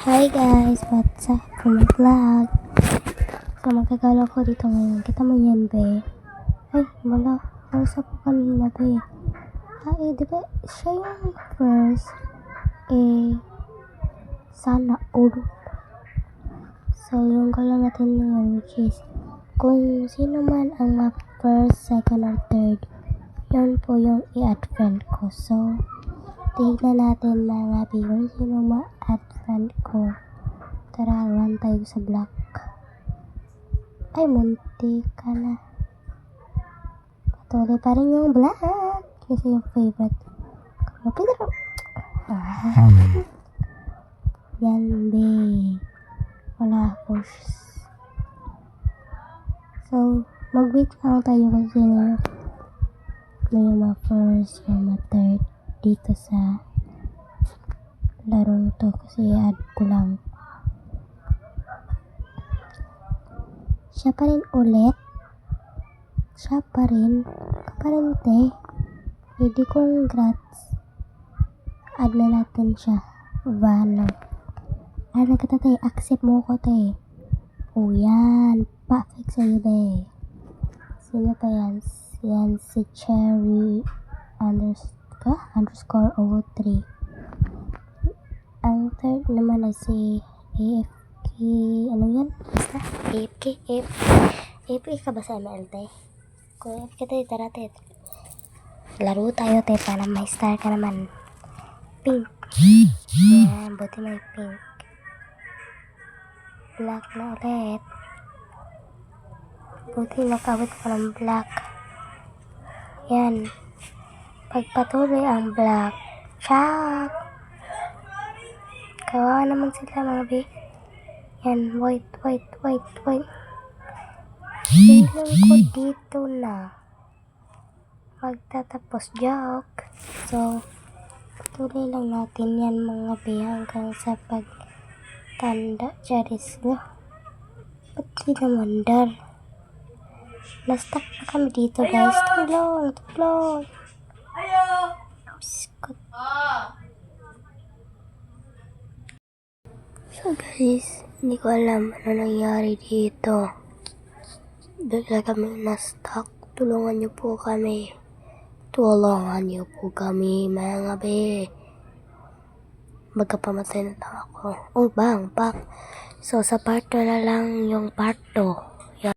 Hi guys, what's up? From my vlog. So magkagala ko dito ngayon. Kita mo yan, be? Ay, wala. Kausap ko kanina, be. Di ba? Siya yung first. Sana all. So, yung gala natin ngayon, which is, kung sino man ang first, second, or third, yun po yung i-add friend ko. So, tignan natin mga be, kung sino ma-add friend ko. Tara, run tayo sa block. Ay, munti ka na. Patuloy pa rin yung black. Kasi yung favorite. Kapit ako. Yan, be. Wala ako. So, mag-wait lang tayo kasi may mga first, yung mga third dito sa larong to. Kasi add ko lang. Siya pa rin ulit. Siya pa rin. Kaparente. Hindi congrats. Add na natin siya. Vano. Ay, nagkatatay. Accept mo ko, te. O, yan. Perfect sa'yo, be. Sino pa yan? Yan si Cherry underscore 03. Ang third naman ay si AFK. Ano yan? Basta? AFK. AFK ka ba sa MLT? Kung AFK tayo, tara tayo. Laro tayo tayo para may star ka naman. Pink. Yan, buti may pink. Black na ulit. Buti nakabot ko ng black. Yan. Pagpatuloy ang black. Chak! Kawawa naman sila mga be. Yan, wait. Feeling ko dito na magtatapos joke. So, tuloy lang natin yan mga be hanggang sa pagtanda. Charis no. Ba't di naman dar? Na-stuck na kami dito guys. Tulong. Biskot. So guys, hindi ko alam ano nangyari dito. Bigla kami na-stuck. Tulungan niyo po kami. Mga be. Magkapamatay na lang ako. Oh, bang. So, sa part 2 na lang yung part 2.